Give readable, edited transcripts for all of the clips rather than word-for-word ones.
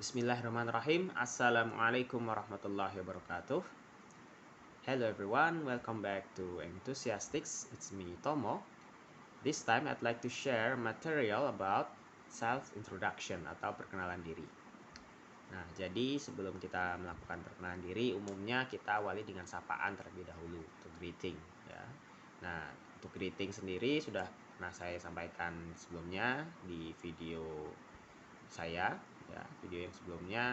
Bismillahirrahmanirrahim. Assalamualaikum warahmatullahi wabarakatuh. Hello everyone, welcome back to Enthusiastics. It's me Tomo. This time I'd like to share material about self-introduction atau perkenalan diri. Nah, jadi sebelum kita melakukan perkenalan diri, umumnya kita awali dengan sapaan terlebih dahulu, untuk greeting ya. Nah, untuk greeting sendiri sudah pernah saya sampaikan sebelumnya di video saya ya, video yang sebelumnya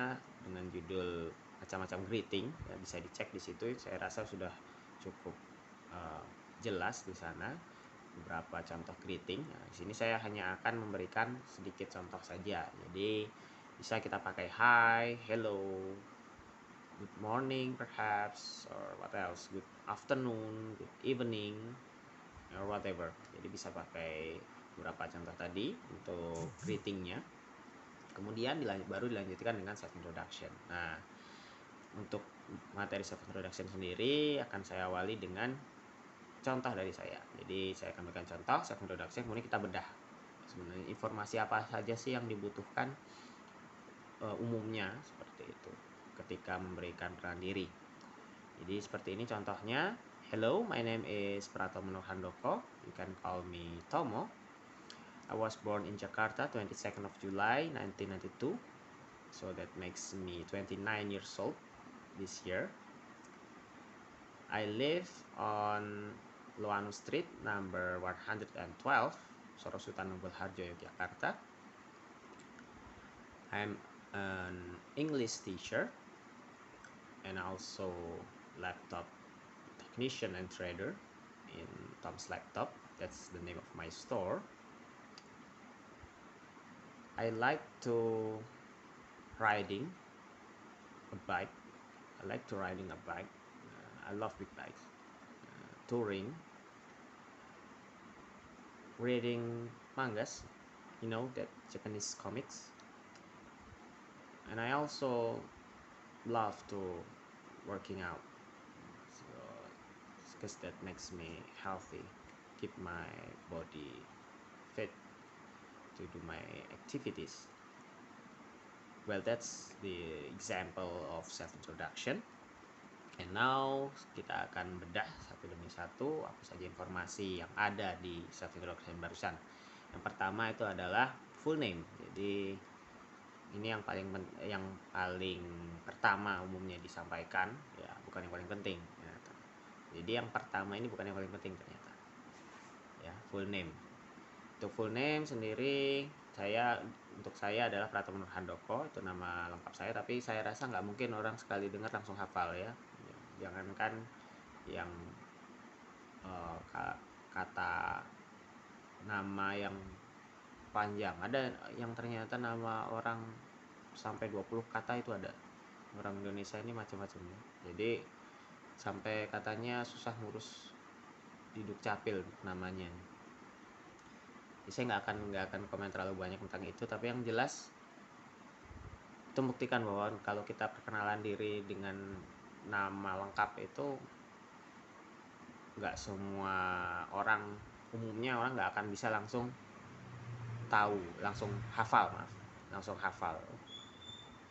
dengan judul macam-macam greeting ya, bisa dicek di situ. Saya rasa sudah cukup jelas di sana beberapa contoh greeting. Nah, di sini saya hanya akan memberikan sedikit contoh saja. Jadi bisa kita pakai hi, hello, good morning perhaps, or what else, good afternoon, good evening, or whatever. Jadi bisa pakai beberapa contoh tadi untuk greetingnya. Kemudian baru dilanjutkan dengan self introduction. Nah, untuk materi self introduction sendiri akan saya awali dengan contoh dari saya. Jadi saya akan berikan contoh self introduction, kemudian kita bedah sebenarnya informasi apa saja sih yang dibutuhkan umumnya seperti itu ketika memberikan peran diri. Jadi seperti ini contohnya. Hello, my name is Pratomo Handoko. You can call me Tomo. I was born in Jakarta 22nd of July 1992. So that makes me 29 years old this year. I live on Loanu Street, number 112, Sorosutan Nobel Harjo, Yogyakarta. I'm an English teacher and also laptop technician and trader in Tom's Laptop. That's the name of my store. I like to riding a bike. I like to riding a bike. I love big bikes. Touring, reading mangas, that Japanese comics, and I also love to working out, so because that makes me healthy, keep my body fit to do my activities. Well, that's the example of self-introduction. And now kita akan bedah satu demi satu apa saja informasi yang ada di self-introduction barusan. Yang pertama itu adalah full name. Jadi ini yang paling pertama umumnya disampaikan ya, bukan yang paling penting ya. Jadi yang pertama ini bukan yang paling penting ternyata ya, full name. Untuk full name sendiri untuk saya adalah Pratomo Handoko, itu nama lengkap saya, tapi saya rasa nggak mungkin orang sekali dengar langsung hafal ya. Jangankan yang kata nama yang panjang, ada yang ternyata nama orang sampai 20 kata itu ada. Orang Indonesia ini macam-macam ya. Jadi sampai katanya susah ngurus di Dukcapil namanya. Jadi saya nggak akan komen terlalu banyak tentang itu, tapi yang jelas itu membuktikan bahwa kalau kita perkenalan diri dengan nama lengkap itu nggak semua orang, umumnya orang nggak akan bisa langsung tahu, langsung hafal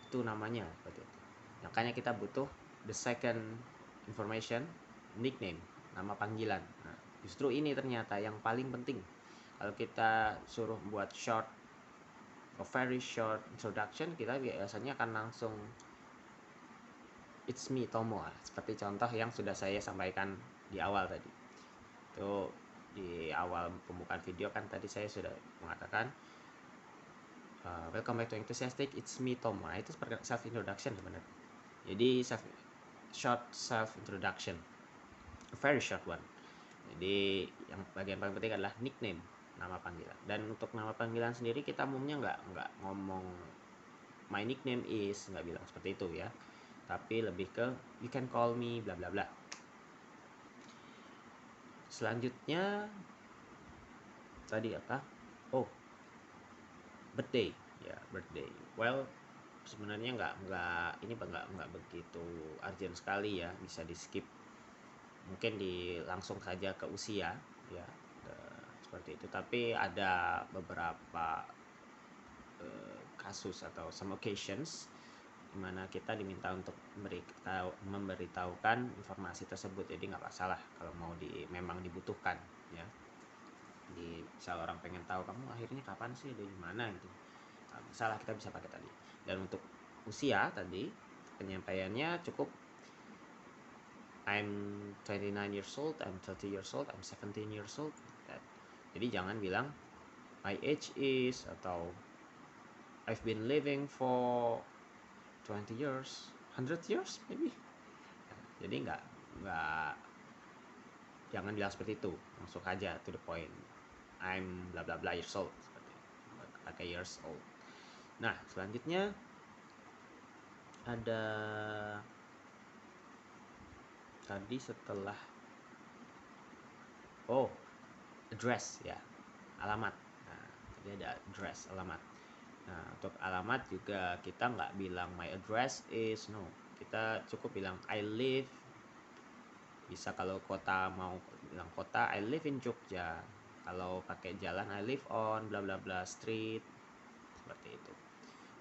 itu namanya seperti itu. Makanya kita butuh the second information, nickname, nama panggilan. Nah, justru ini ternyata yang paling penting. Kalau kita suruh buat very short introduction, kita biasanya akan langsung it's me Tomo, seperti contoh yang sudah saya sampaikan di awal tadi. Itu di awal pembukaan video kan tadi saya sudah mengatakan welcome back to Enthusiastic, it's me Tomo. Nah, itu self introduction sebenarnya. Jadi short self introduction, a very short one. Jadi yang bagian paling penting adalah nickname, nama panggilan. Dan untuk nama panggilan sendiri kita umumnya nggak ngomong my nickname is, nggak bilang seperti itu ya, tapi lebih ke you can call me bla bla bla. Selanjutnya tadi apa? Birthday ya, birthday. Well, sebenarnya nggak begitu urgent sekali ya, bisa di skip, mungkin langsung saja ke usia ya, seperti itu. Tapi ada beberapa kasus atau some occasions di mana kita diminta untuk memberitahukan informasi tersebut. Jadi nggak masalah kalau mau memang dibutuhkan ya. Di misal orang pengen tahu kamu akhirnya kapan sih, dari mana gitu, nggak masalah, kita bisa pakai tadi. Dan untuk usia tadi penyampaiannya cukup I'm 29 years old, I'm 30 years old, I'm 17 years old. Jadi jangan bilang my age is, atau I've been living for 20 years, 100 years maybe. Jadi nggak jangan bilang seperti itu, langsung aja to the point. I'm bla bla bla years old, seperti itu. Pakai years old. Nah, selanjutnya ada tadi setelah address ya, alamat. Nah, tadi ada address, alamat. Nah, untuk alamat juga kita nggak bilang my address is, no, kita cukup bilang I live. Bisa kalau kota mau bilang kota, I live in Jogja. Kalau pakai jalan, I live on bla bla bla street, seperti itu.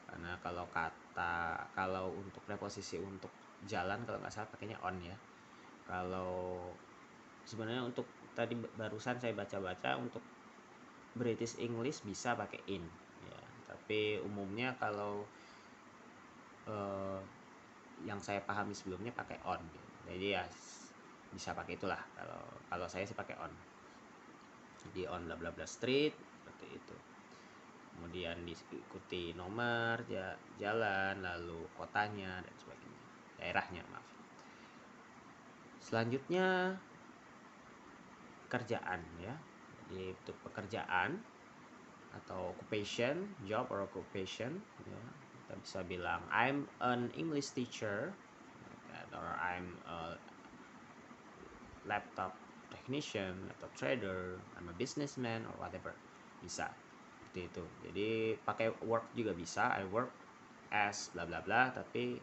Karena kalau untuk preposisi untuk jalan kalau nggak salah pakainya on ya. Kalau sebenarnya untuk tadi barusan saya baca-baca untuk British English bisa pakai in ya, tapi umumnya kalau yang saya pahami sebelumnya pakai on gitu. Jadi ya bisa pakai itulah, kalau saya sih pakai on. Jadi on bla bla bla street, seperti itu. Kemudian diikuti nomor jalan, lalu kotanya dan sebagainya, daerahnya, maaf. Selanjutnya pekerjaan ya. Jadi untuk pekerjaan atau occupation, job or occupation ya, kita bisa bilang I'm an English teacher, or I'm a laptop technician atau trader, I'm a businessman or whatever, bisa seperti itu. Jadi pakai work juga bisa, I work as bla bla bla, tapi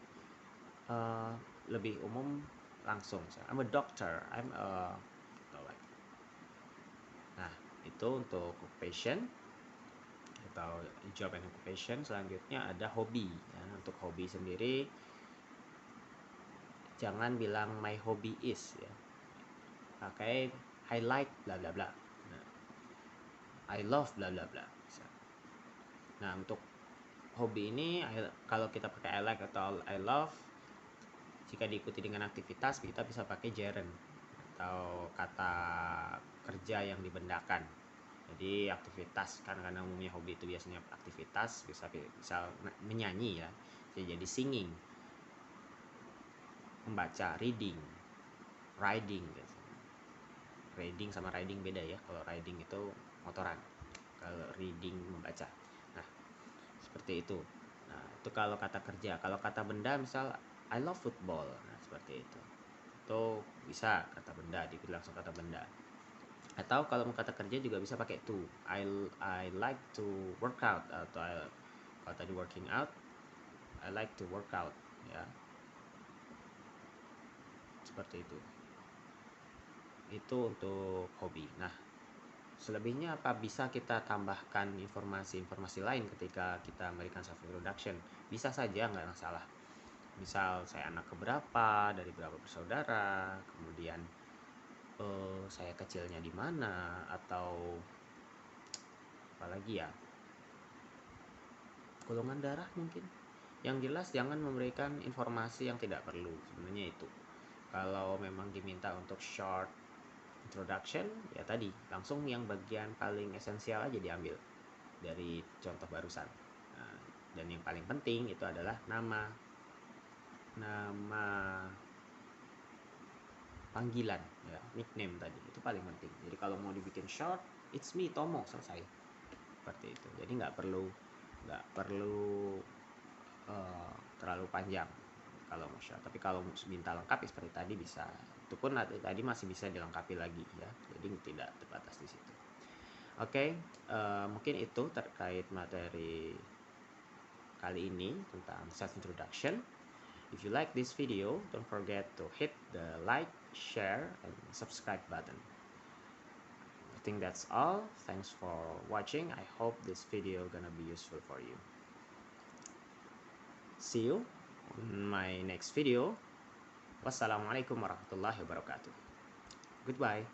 lebih umum langsung I'm a doctor, I'm a like. Nah, itu untuk occupation atau job and occupation. Selanjutnya ada hobi ya. Untuk hobi sendiri jangan bilang my hobby is ya, pakai I like bla bla bla, nah, I love bla bla bla. Nah, untuk hobi ini kalau kita pakai I like atau I love, jika diikuti dengan aktivitas kita bisa pakai gerund atau kata kerja yang dibendakan. Jadi aktivitas kan, karena umumnya hobi itu biasanya aktivitas, bisa menyanyi ya, jadi singing, membaca, reading, riding gitu. Reading sama riding beda ya. Kalau riding itu motoran, kalau reading membaca. Nah, seperti itu. Nah, itu kalau kata kerja. Kalau kata benda misal I love football, nah seperti itu. Itu bisa kata benda, dibilang langsung kata benda. Atau kalau mau kata kerja juga bisa pakai to. I like to work out, atau kalau tadi working out, I like to work out ya. Seperti itu. Itu untuk hobi. Nah, selebihnya apa bisa kita tambahkan informasi-informasi lain ketika kita memberikan self introduction? Bisa saja, nggak masalah. Misal saya anak keberapa, dari berapa bersaudara, kemudian saya kecilnya di mana, atau apalagi ya, golongan darah mungkin. Yang jelas jangan memberikan informasi yang tidak perlu, sebenarnya itu. Kalau memang diminta untuk short introduction ya tadi langsung yang bagian paling esensial aja diambil dari contoh barusan. Nah, dan yang paling penting itu adalah nama panggilan ya, nickname tadi itu paling penting. Jadi kalau mau dibikin short, it's me Tomo, selesai, seperti itu. Jadi nggak perlu terlalu panjang kalau mau short. Tapi kalau minta lengkap ya seperti tadi bisa. Itu pun tadi masih bisa dilengkapi lagi ya. Jadi tidak terbatas di situ. Oke, mungkin itu terkait materi kali ini tentang self introduction. If you like this video, don't forget to hit the like, share, and subscribe button. I think that's all. Thanks for watching. I hope this video gonna be useful for you. See you on my next video. Wassalamualaikum warahmatullahi wabarakatuh. Goodbye.